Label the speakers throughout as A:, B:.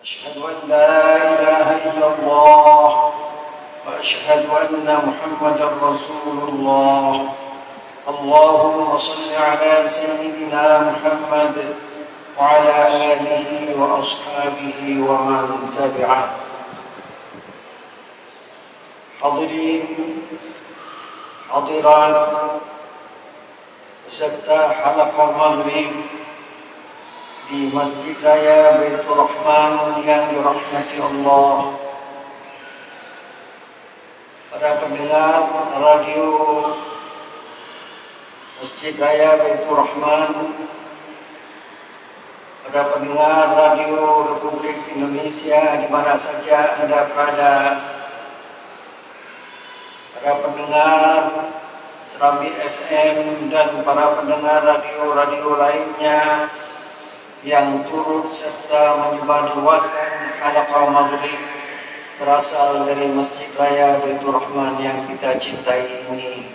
A: أشهد أن لا إله إلا الله وأشهد أن محمدا رسول الله. اللهم صل على سيدنا محمد وعلى آله وأصحابه ومن تبعه. Hadirin hadirat peserta halaqah maghrib di Masjid Raya Baitur Rahman yang dirahmati Allah, para pendengar radio Masjid Raya Baitur Rahman, para pendengar radio Republik Indonesia di mana saja Anda berada, para pendengar Serambi FM dan para pendengar radio-radio lainnya yang turut serta menyebarluaskan halaqah maghrib berasal dari Masjid Raya Baitur Rahman yang kita cintai ini.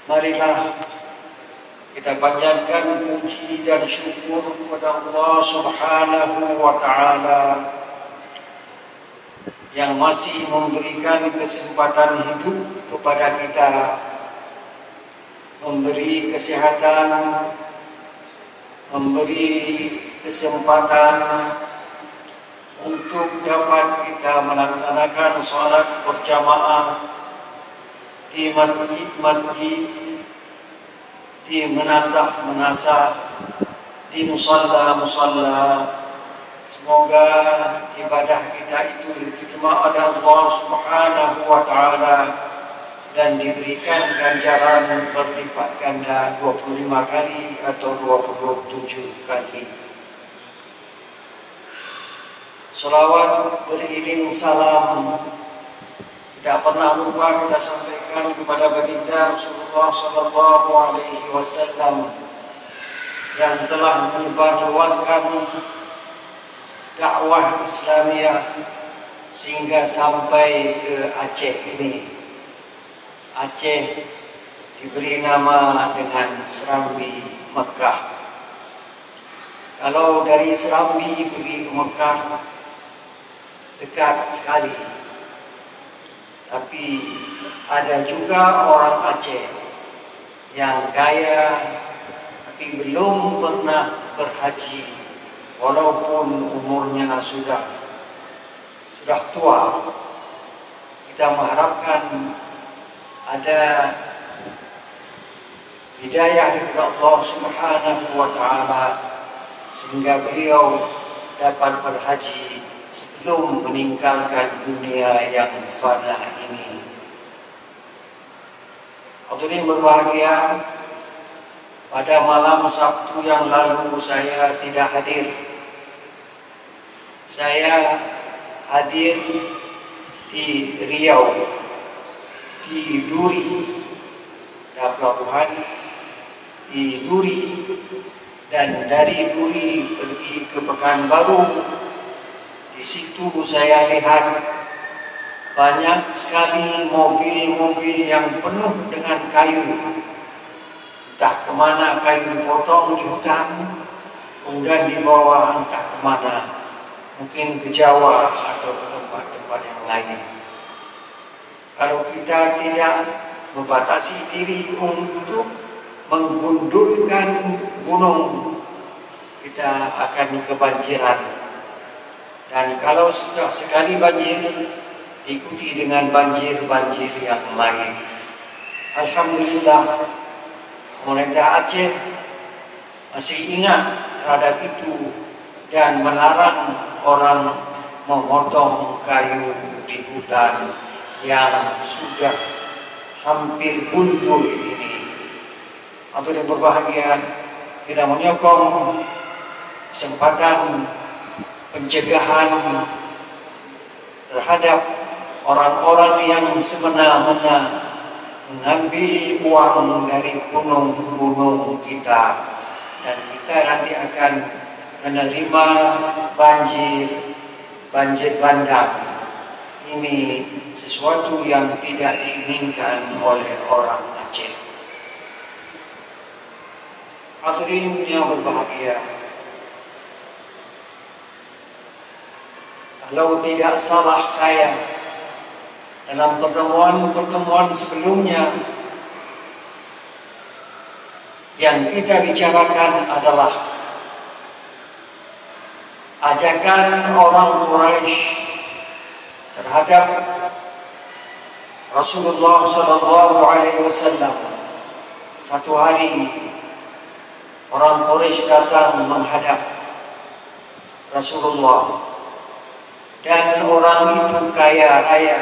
A: Marilah kita panjatkan puji dan syukur kepada Allah Subhanahu wa Ta'ala yang masih memberikan kesempatan hidup kepada kita, memberi kesehatan, memberi kesempatan untuk dapat kita melaksanakan sholat berjamaah di masjid-masjid, di menasah-menasah, di musalla-musalla. Semoga ibadah kita itu diterima oleh Allah Subhanahu wa Ta'ala dan diberikan ganjaran berlipat ganda 25 kali atau 27 kali. Salawat beriring salam tidak pernah lupa kita sampaikan kepada baginda Rasulullah sallallahu alaihi wasallam yang telah menyebarluaskan dakwah Islamiyah sehingga sampai ke Aceh ini. Aceh diberi nama dengan Serambi Mekah. Kalau dari Serambi pergi ke Mekah dekat sekali. Tapi ada juga orang Aceh yang kaya tapi belum pernah berhaji walaupun umurnya sudah tua. Kita mengharapkan ada hidayah dari Allah Subhanahu wa Ta'ala sehingga beliau dapat berhaji sebelum meninggalkan dunia yang fana ini. Hadirin berbahagia, pada malam Sabtu yang lalu saya tidak hadir. Saya hadir di Riau, di Duri, ada pelabuhan di Duri, dan dari Duri pergi ke Pekanbaru. Di situ saya lihat banyak sekali mobil-mobil yang penuh dengan kayu. Entah kemana kayu dipotong di hutan, kemudian dibawa entah kemana, mungkin ke Jawa atau ke tempat-tempat yang lain. Kalau kita tidak membatasi diri untuk menggundulkan gunung, kita akan kebanjiran. Dan kalau sudah sekali banjir, diikuti dengan banjir-banjir yang lain. Alhamdulillah, pemerintah Aceh masih ingat terhadap itu dan melarang orang memotong kayu di hutan yang sudah hampir gundul ini. Hadirin berbahagia, kita menyokong kesempatan pencegahan terhadap orang-orang yang semena-mena mengambil uang dari gunung-gunung kita, dan kita nanti akan menerima banjir bandang. Ini sesuatu yang tidak diinginkan oleh orang Aceh. Hadirin yang berbahagia, Kalau tidak salah saya, dalam pertemuan-pertemuan sebelumnya, yang kita bicarakan adalah ajakan orang Quraisy terhadap Rasulullah Sallallahu Alaihi Wasallam. Satu hari orang Quraisy datang menghadap Rasulullah, dan orang itu kaya raya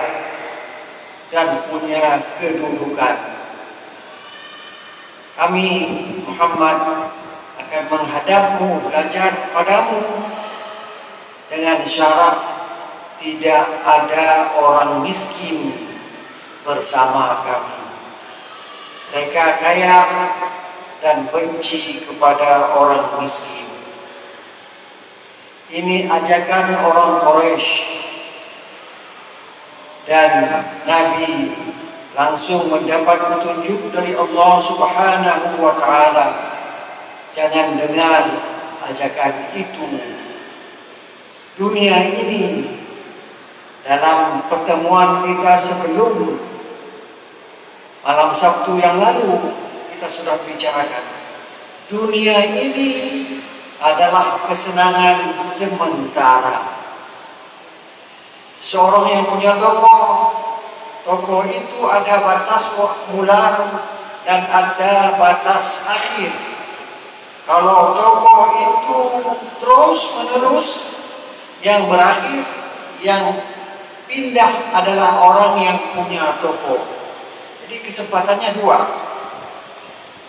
A: dan punya kedudukan. Kami Muhammad akan menghadapmu, belajar padamu dengan syarat tidak ada orang miskin bersama kami. Mereka kaya dan benci kepada orang miskin. Ini ajakan orang Quraisy, dan Nabi langsung mendapat petunjuk dari Allah Subhanahu wa Ta'ala. Jangan dengar ajakan itu. Dunia ini, dalam pertemuan kita sebelum malam Sabtu yang lalu, kita sudah bicarakan, dunia ini adalah kesenangan sementara. Seorang yang punya toko itu ada batas mula dan ada batas akhir. Kalau toko itu terus menerus, yang berakhir, yang pindah adalah orang yang punya toko. Jadi kesempatannya dua.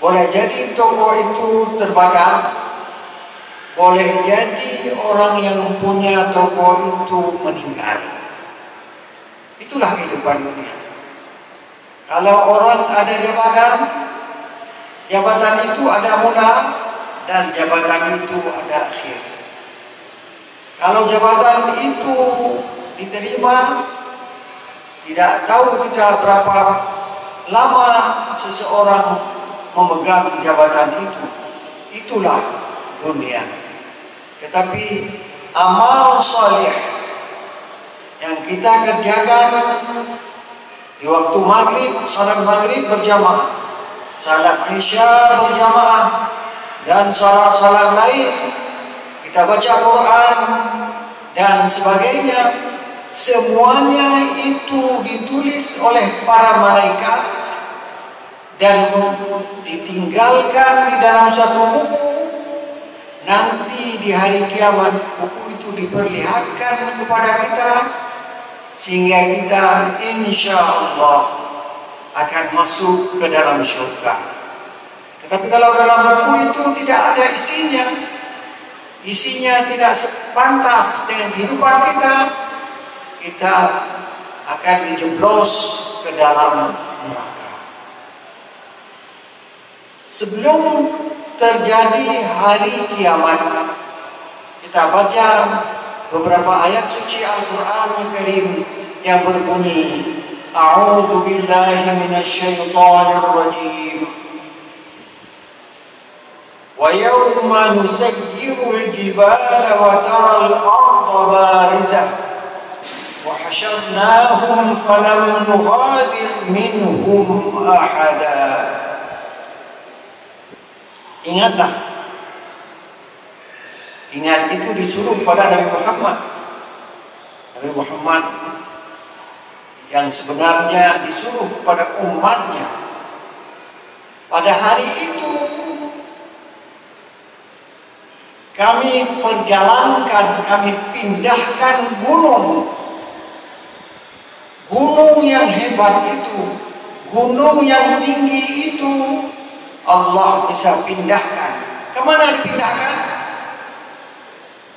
A: Boleh jadi toko itu terbakar, boleh jadi orang yang punya toko itu meninggal. Itulah kehidupan dunia. Kalau orang ada jabatan, jabatan itu ada mula dan jabatan itu ada akhir. Kalau jabatan itu diterima, tidak tahu kita berapa lama seseorang memegang jabatan itu. Itulah dunia. Tetapi amal saleh yang kita kerjakan di waktu maghrib, salat maghrib berjamaah, salat isya berjamaah, dan salat-salat lain, kita baca Quran dan sebagainya, semuanya itu ditulis oleh para malaikat dan ditinggalkan di dalam satu buku. Nanti di hari kiamat buku itu diperlihatkan kepada kita, sehingga kita insya Allah akan masuk ke dalam surga. Tetapi kalau dalam buku itu tidak ada isinya tidak sepantas dengan kehidupan kita, kita akan dijeblos ke dalam neraka. Sebelum terjadi hari kiamat, kita baca beberapa ayat suci Al-Quran Karim yang berbunyi, A'udzu billahi minasyaitonir rajim. Wa yawma nusayyirul jibala wa taral arda barizah wa hasyarnahum falam nughadir minhum ahada. Ingat itu disuruh pada Nabi Muhammad. Nabi Muhammad yang sebenarnya disuruh pada umatnya. Pada hari itu kami perjalankan, kami pindahkan gunung. Gunung yang hebat itu, gunung yang tinggi itu, Allah bisa pindahkan. Kemana dipindahkan?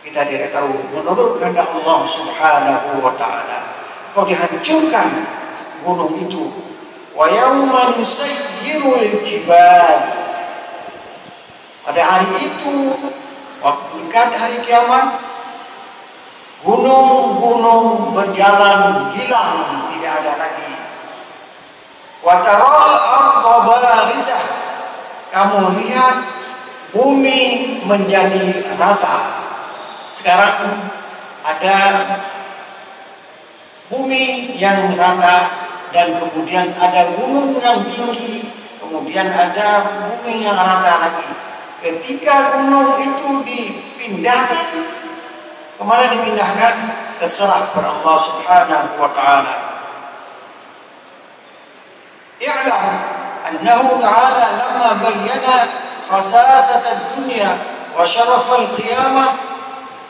A: Kita tidak tahu. Menurut kehendak Allah Subhanahu wa Ta'ala, kau dihancurkan gunung itu. Wa yawma nusayyirul jibal. Pada hari itu, waktu dekat hari kiamat, gunung-gunung berjalan hilang, tidak ada lagi. Wa taral arda barizah. Kamu lihat bumi menjadi rata. Sekarang ada bumi yang rata, dan kemudian ada gunung yang tinggi, kemudian ada bumi yang rata lagi. Ketika gunung itu dipindahkan, kemana dipindahkan? Terserah kepada Allah Subhanahu wa Ta'ala. I'lam annahu ta'ala lamma bayyana khasasat ad-dunya wa syaraf al-qiyamah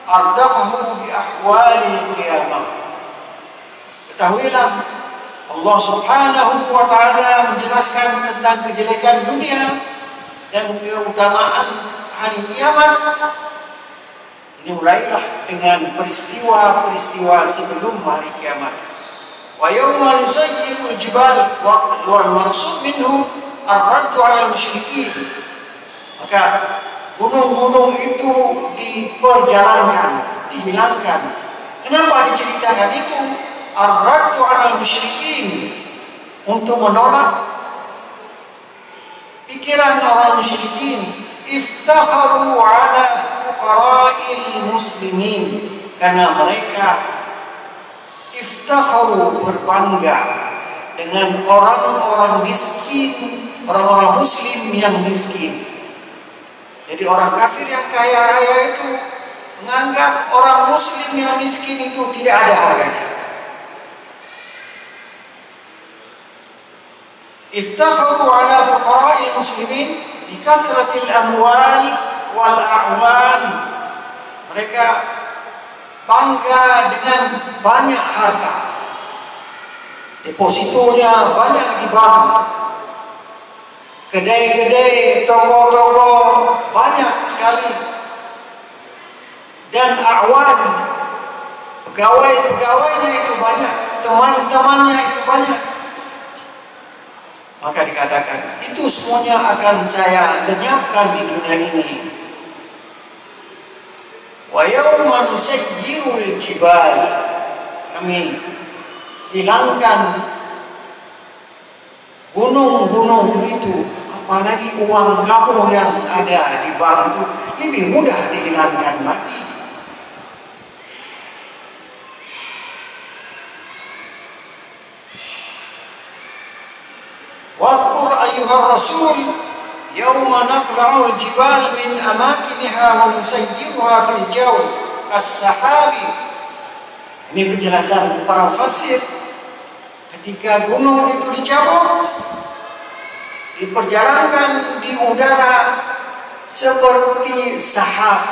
A: ardafahu bi ahwali al-qiyamah. Ketahuilah, Allah Subhanahu wa Ta'ala menjelaskan tentang kejelekan dunia dan keutamaan hari kiamat. Ini mulailah dengan peristiwa-peristiwa sebelum hari kiamat. Wa yawma nusayyirul jibal wal maksud minhu ar-raddu 'ala al-musyrikin. Maka gunung-gunung itu diperjalankan, dihilangkan. Kenapa diceritakan itu? Ar-raddu 'ala al-musyrikin, untuk menolak pikiran orang musyrikin. Iftakharu 'ala fuqara'il muslimin, karena mereka iftakharu, berbangga dengan orang-orang miskin, orang-orang muslim yang miskin. Jadi orang kafir yang kaya raya itu menganggap orang muslim yang miskin itu tidak ada harganya. Iftakharu 'ala fuqara'il muslimin bi kathratil amwal wal a'wan. Mereka bangga dengan banyak harta, depositonya banyak di bank, kedai-kedai, toko-toko banyak sekali, dan a'wan, pegawai-pegawainya itu banyak, teman-temannya itu banyak. Maka dikatakan, itu semuanya akan saya lenyapkan di dunia ini. Wa yawma nusayyirul jibal, kami hilangkan gunung-gunung itu. Apalagi uang kamu yang ada di bank itu lebih mudah dihilangkan lagi. Wadhkur ayyuhar rasul yawma naqla'ul jibal min amakiniha wa nusayyiruha fil jawi as-sahabi. Ini penjelasan para fasir. Ketika gunung itu dicabut, diperjalankan di udara seperti sahab,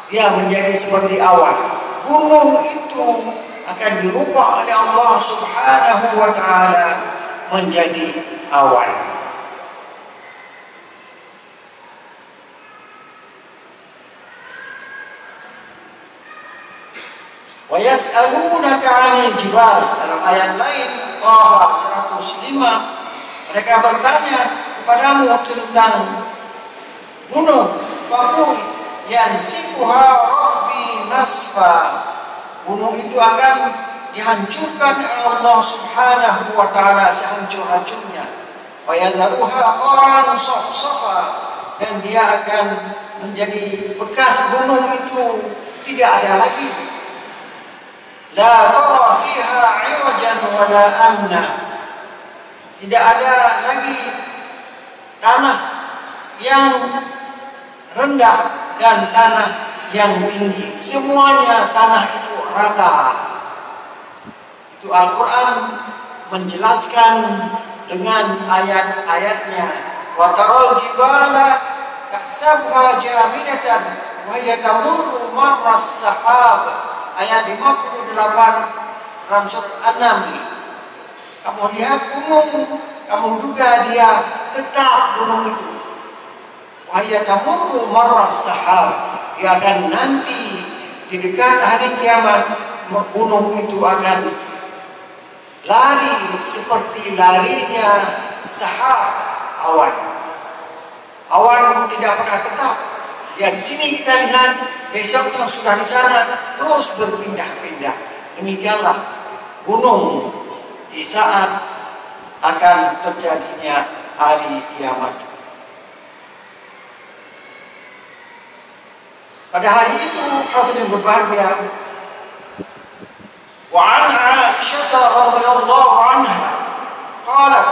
A: dia menjadi seperti awan. Gunung itu akan dirubah oleh Allah Subhanahu wa Ta'ala menjadi awan. Wa yas'alunaka 'anil jibal, dalam ayat lain Taha 105, mereka bertanya kepadamu tentang gunung. Faqul yansifuha rabbi nasfa, gunung itu akan dihancurkan oleh Allah Subhanahu wa Ta'ala sehancur-hancurnya. Fayadharuha qaran safsafa, dan dia akan menjadi bekas gunung itu tidak ada lagi. La tara fiha 'iwajan wa la amna, tidak ada lagi tanah yang rendah dan tanah yang tinggi, semuanya tanah itu rata. Itu Al-Quran menjelaskan dengan ayat-ayatnya. Wa taral jibala tahsabuha jamidatan wa hiya tamurru marra as-sahab, ayat 58 dalam surat An-Naml. Kamu lihat gunung, kamu duga dia tetap gunung itu. Wa hiya tamurru marra as-sahab, dia akan nanti di dekat hari kiamat gunung itu akan lari seperti larinya sahab, awan. Awan tidak pernah tetap. Ya, di sini kita lihat, besoknya sudah di sana, terus berpindah-pindah. Demikianlah gunung di saat akan terjadinya hari kiamat. Pada hari itu hadirin berbahagia, wa an Aisyah radhiyallahu anha qalat,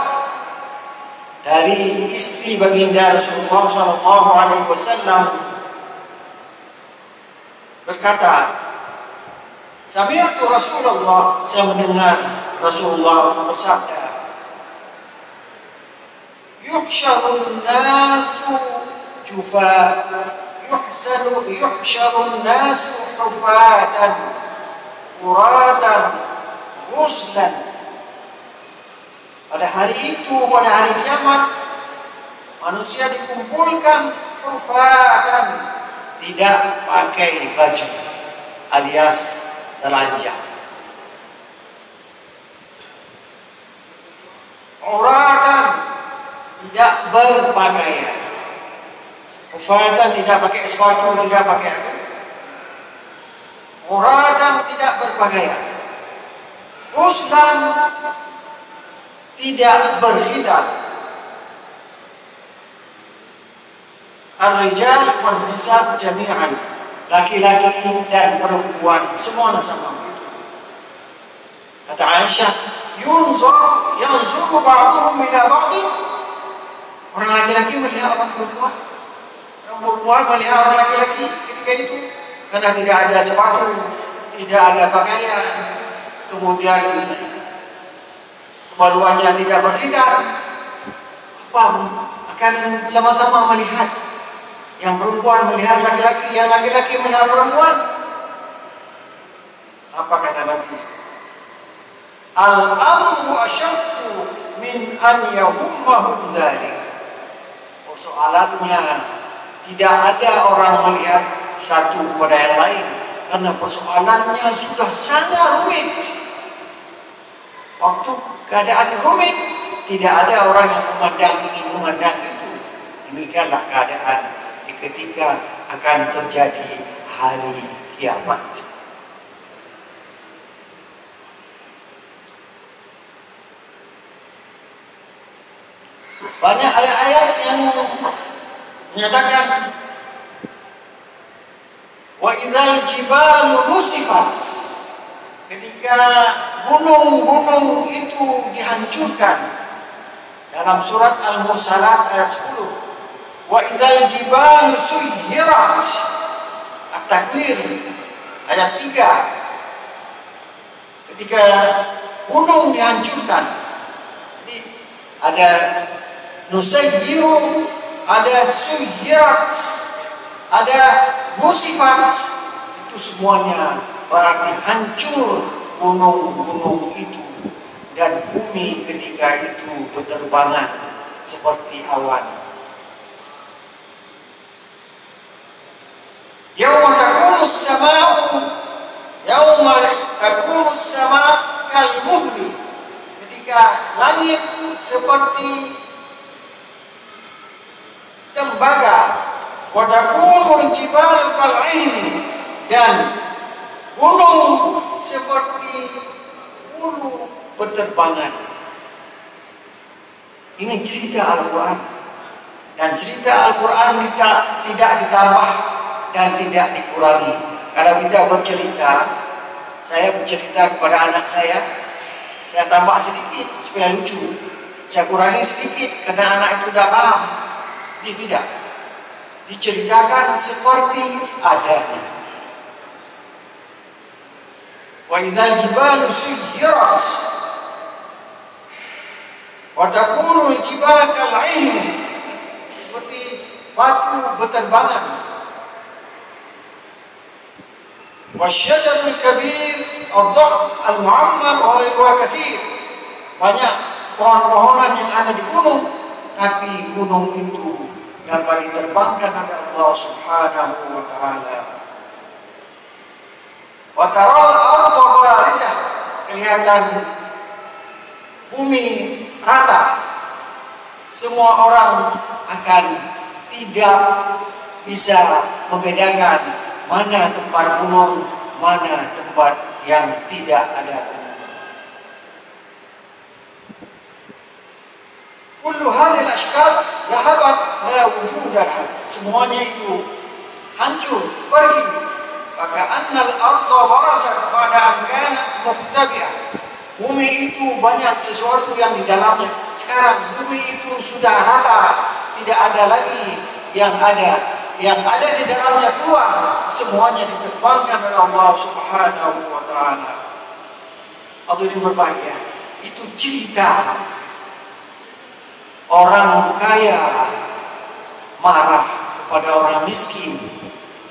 A: dari istri baginda Rasulullah sallallahu alaihi wasallam berkata, sami'tu Rasulullah, saya mendengar Rasulullah bersabda, yuhsyarun nasu jufa, yuhsyarun nasu hufatan uratan ghuslan. Pada hari itu, pada hari kiamat, manusia dikumpulkan hufatan, tidak pakai baju, alias telanjang. Uratan, tidak berpakaian. Hufatan, tidak pakai sepatu, tidak pakai apa. Uratan, tidak berpakaian. Ghuslan, tidak berkhitan. Ar-rijal wal nisa jami'an, laki-laki dan perempuan semua sama. Kata Aisyah, yanzuru ba'duhum ila ba'din. Orang laki-laki melihat orang perempuan, orang perempuan melihat orang laki-laki ketika itu, karena tidak ada sepatu, tidak ada pakaian, kemudian kemaluannya tidak berkhitan, apa akan sama-sama melihat. Yang perempuan melihat laki-laki, yang laki-laki melihat perempuan. Apa kata Nabi? Al-amru asyaddu min an yahummahum dzalik. Persoalannya, tidak ada orang melihat satu kepada yang lain, karena persoalannya sudah sangat rumit. Waktu keadaan rumit, tidak ada orang yang memandang ini, memandang itu. Demikianlah keadaan ketika akan terjadi hari kiamat. Banyak ayat-ayat yang menyatakan wa idzal jibalu nusifat, ketika gunung-gunung itu dihancurkan. Dalam surat Al-Mursalat ayat 10. Wa idzal jibalu suyyirat, At-Takwir ayat 3. Ketika gunung dihancurkan. Jadi ada nusayyiru, ada suyyirat, ada musifat. Itu semuanya berarti hancur gunung-gunung itu, dan bumi ketika itu berterbangan seperti awan. Yauma takunu as-samaa'u kal-muhli, ketika langit seperti tembaga, wa takunu al-jibalu kal-'ihni, dan gunung seperti bulu berterbangan. Ini cerita Al-Quran, dan cerita Al-Quran tidak ditambah dan tidak dikurangi. Kalau kita bercerita, saya bercerita kepada anak saya tambah sedikit supaya lucu, saya kurangi sedikit karena anak itu tidak paham. Ini tidak diceritakan seperti adanya. Wa idzal jibalu suyyirat wa takunu al-jibalu kal-'ihni, seperti batu berterbangan. Wasyajarul kabir ad-dakhm al-mu'ammar wa katsir, banyak pohon-pohonan yang ada di gunung, tapi gunung itu dapat diterbangkan oleh Allah Subhanahu wa taala. Wa taral arda barizah, kelihatan bumi rata. Semua orang akan tidak bisa membedakan mana tempat gunung, mana tempat yang tidak ada gunung. Kullu hadhil ashkal dhahabat la wujudaha, semuanya itu hancur, pergi. Maka annal arda barasat pada an kanat muhtabi'ah, Bumi itu banyak sesuatu yang di dalamnya. Sekarang bumi itu sudah rata, tidak ada lagi yang ada. Yang ada di dalamnya keluar, semuanya diterbangkan oleh Allah Subhanahu wa Ta'ala. Hadirin berbahagia, itu cerita orang kaya marah kepada orang miskin.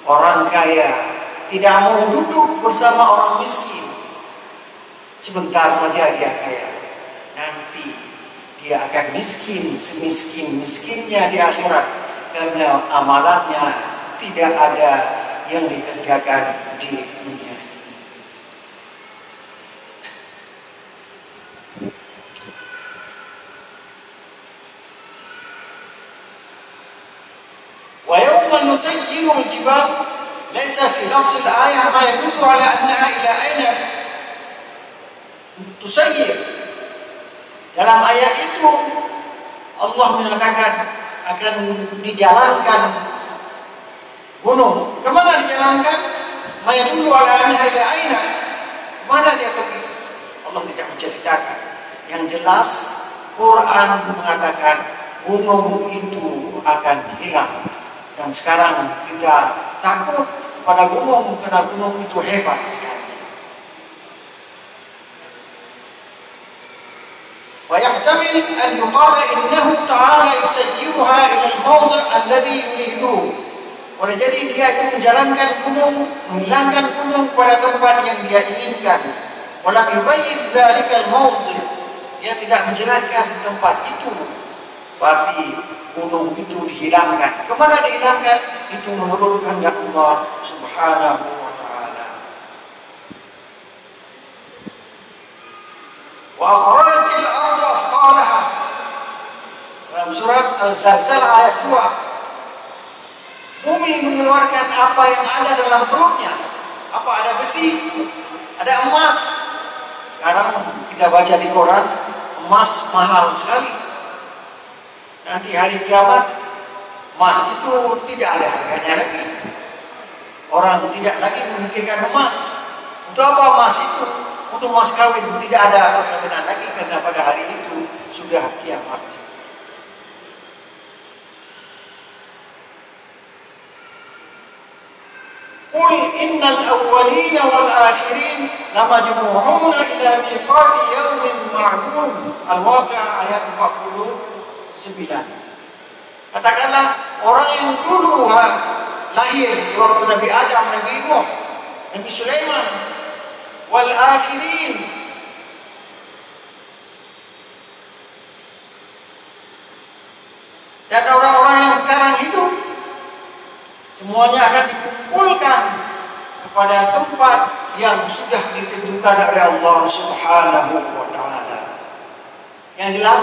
A: Orang kaya tidak mau duduk bersama orang miskin. Sebentar saja dia kaya, nanti dia akan miskin semiskin-miskinnya di akhirat, karena amalannya tidak ada yang dikerjakan di dunia ini. Wa yawma nusayyiru al-jibal laysa fi lafz al-ayah ma yadullu ala annaha ila aina tusayyir. Dalam ayat itu Allah mengatakan akan dijalankan gunung. Kemana dijalankan? Maya dulu ala anha ila aina. Kemana dia pergi? Allah tidak menceritakan. Yang jelas Quran mengatakan gunung itu akan hilang. Dan sekarang kita takut kepada gunung karena gunung itu hebat sekali. فيحتمل أن يقال إنه تعالى يسيرها إلى الموضع الذي يريده. Oleh jadi dia itu menjalankan gunung, menghilangkan gunung pada tempat yang dia inginkan. Walam yubayyin dzalikal mawdi'. Dia tidak menjelaskan tempat itu. Berarti gunung itu dihilangkan. Kemana dihilangkan? Itu menurut kehendak Allah Subhanahu wa Ta'ala. Wa akhrajatil ardu athqalaha. Dalam surat Al-Zalzalah ayat 2. Bumi mengeluarkan apa yang ada dalam perutnya. Apa? Ada besi, ada emas. Sekarang kita baca di Quran, emas mahal sekali. Nanti hari kiamat, emas itu tidak ada harganya lagi. Orang tidak lagi memikirkan emas. Untuk apa emas itu? Untuk mas kawin, tidak ada perkawinan lagi, karena pada hari itu sudah kiamat. Qul innal awwalina wal akhirin lamajmu'una ila miqati yawmin ma'lum. Al-Waqi'ah ayat 49. Katakanlah orang yang dulu lahir di waktu Nabi Adam, Nabi Nuh, Nabi Sulaiman, wal akhirin, dan orang-orang yang sekarang hidup, semuanya akan dikumpulkan kepada tempat yang sudah ditentukan oleh Allah Subhanahu wa Ta'ala. Yang jelas,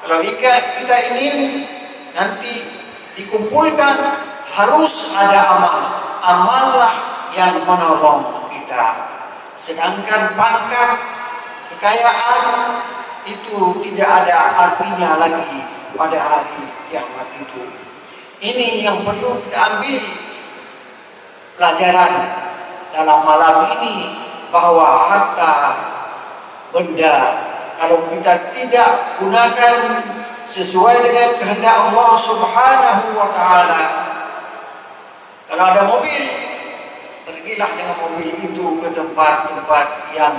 A: kalau kita ingin nanti dikumpulkan, harus ada amal. Amallah yang menolong kita. Sedangkan pangkat, kekayaan itu tidak ada artinya lagi pada hari kiamat itu. Ini yang perlu kita ambil pelajaran dalam malam ini, bahwa harta benda kalau kita tidak gunakan sesuai dengan kehendak Allah Subhanahu wa Ta'ala. Kalau ada mobil, pergilah dengan mobil itu ke tempat-tempat yang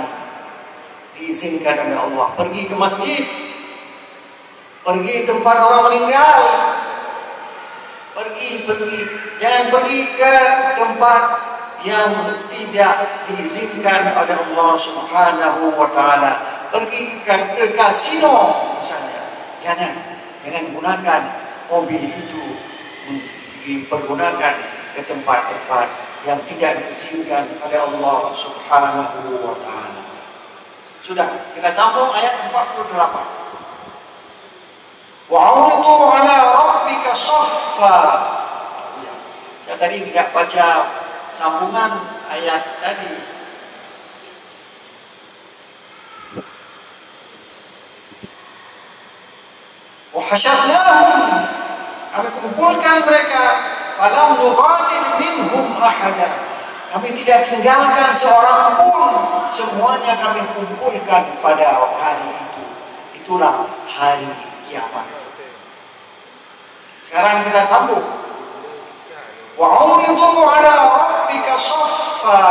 A: diizinkan oleh Allah. Pergi ke masjid, pergi tempat orang meninggal, pergi, jangan pergi ke tempat yang tidak diizinkan oleh Allah Subhanahu wa Ta'ala. Pergi ke kasino misalnya, jangan gunakan mobil itu, dipergunakan ke tempat-tempat yang tidak diizinkan oleh Allah Subhanahu wa Ta'ala. Sudah, kita sambung ayat 48. Wa'udu ala rabbika saffa. Saya tadi tidak baca sambungan ayat tadi. Wa hasyarnahum, kami kumpulkan mereka, falam nughadir minhum ahada, Kami tidak tinggalkan seorang pun, semuanya kami kumpulkan pada hari itu. Itulah hari kiamat. Sekarang kita sambung. Wa 'uridu 'ala rabbika shaffa.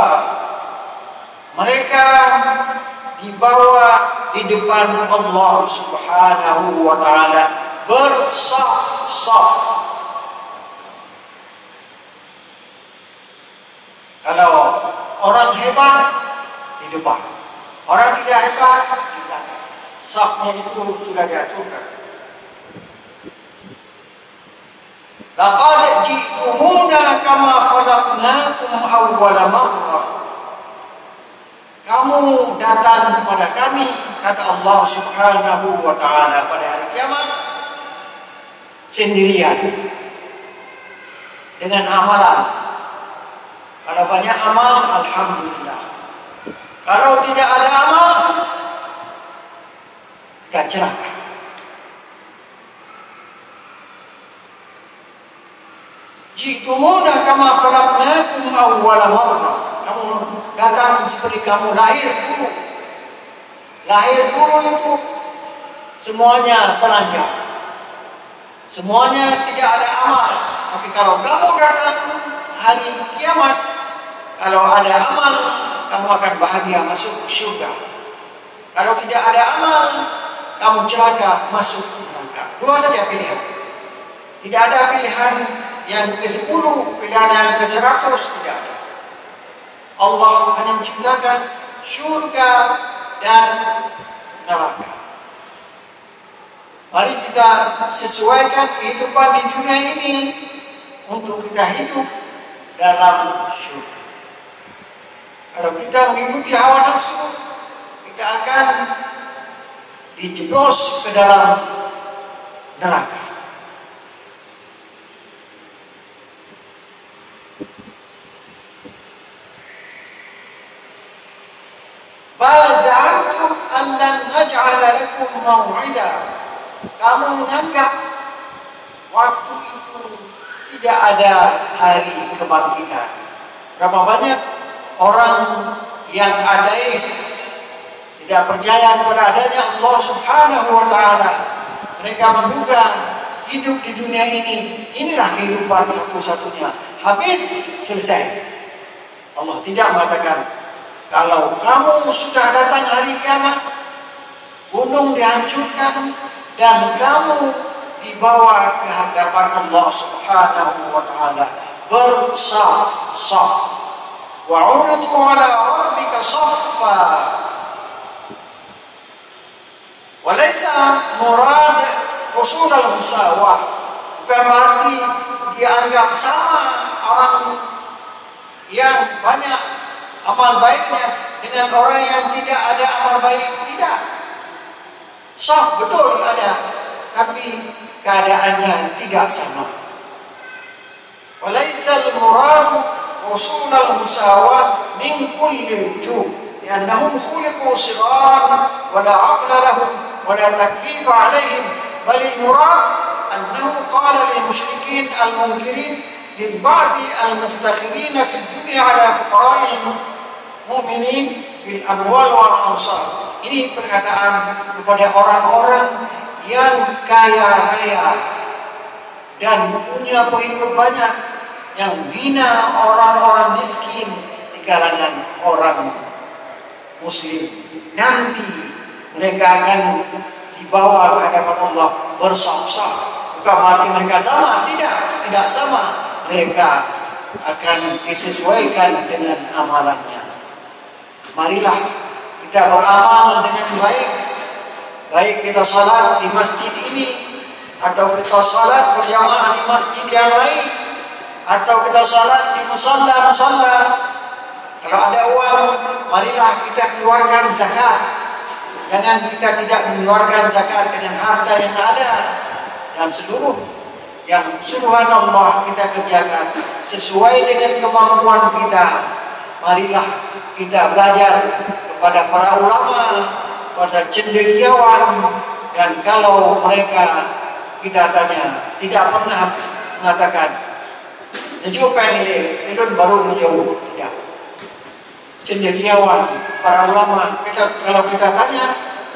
A: Mereka dibawa di depan Allah Subhanahu wa taala bersaf-saf. Kalau orang hebat di depan, orang tidak hebat di belakang. Safnya itu sudah diaturkan. Laqad ji'tumuna kama khalaqnakum awwala marrah. Kamu datang kepada kami, kata Allah Subhanahu wa taala pada hari kiamat sendirian dengan amalan. Kalau banyak amal, alhamdulillah. Kalau tidak ada amal, kita celaka. Ji'tumuna kama khalaqnakum awwala marrah. Kamu datang seperti kamu lahir dulu. Lahir dulu itu semuanya telanjang. Semuanya tidak ada amal. Tapi kalau kamu datang hari kiamat, kalau ada amal, kamu akan bahagia masuk surga. Kalau tidak ada amal, kamu celaka masuk neraka. Dua saja pilihan. Tidak ada pilihan yang ke-10, pilihan yang ke-100, tidak ada. Allah hanya menciptakan surga dan neraka. Mari kita sesuaikan kehidupan di dunia ini untuk kita hidup dalam surga. Kalau kita mengikuti hawa nafsu, kita akan dijeblos ke dalam neraka. Bal za'amtum an lan naj'ala lakum maw'ida. Kamu menganggap waktu itu tidak ada hari kebangkitan. Berapa banyak orang yang ateis, tidak percaya kepada adanya Allah Subhanahu wa taala. Mereka menduga hidup di dunia ini, inilah kehidupan satu-satunya. Habis, selesai. Allah tidak mengatakan, kalau kamu sudah datang hari kiamat, gunung dihancurkan, dan kamu dibawa ke hadapan Allah Subhanahu wa taala bersaf-saf. Wa 'uridu 'ala rabbika shaffa. Wa laysa murad usul al-musawah. Bukan berarti dianggap sama orang yang banyak amal baiknya dengan orang yang tidak ada amal baik. Tidak. Saf betul ada, tapi keadaannya tidak sama. Walaisal muradu usul al-musawah min kulli wujuh, li'annahum khuliqu sigharan wa la 'aqla lahum wa la taklifa 'alayhim, bal al-murad annahu qala lil musyrikin al-munkirin lil ba'di al-muftakhirin fi ad-dunya 'ala fuqara'il mu'minin bil amwal wal ansar. Ini perkataan kepada orang-orang yang kaya raya dan punya pengikut banyak, yang hina orang-orang miskin di kalangan orang muslim. Nanti mereka akan dibawa ke hadapan Allah bersaf-saf. Bukan berarti mereka sama, tidak sama. Mereka akan disesuaikan dengan amalannya. Marilah kita beramal dengan baik. Baik kita salat di masjid ini, atau kita salat berjamaah di masjid yang lain, atau kita salat di musalla. Kalau ada uang, marilah kita keluarkan zakat. Jangan kita tidak mengeluarkan zakat dengan harta yang ada. Dan seluruh yang subhanallah kita kerjakan sesuai dengan kemampuan kita. Marilah kita belajar kepada para ulama, pada cendekiawan, dan kalau mereka kita tanya, tidak pernah mengatakan Naju pengen ilun baru menjauh, tidak. cendekiawan, para ulama, kalau kita tanya,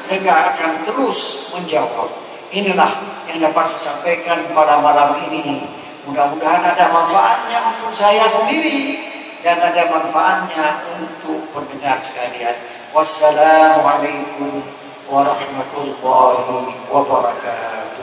A: mereka akan terus menjawab. Inilah yang dapat saya sampaikan pada malam ini. Mudah-mudahan ada manfaatnya untuk saya sendiri dan ada manfaatnya untuk pendengar sekalian. Wassalamualaikum warahmatullahi wabarakatuh.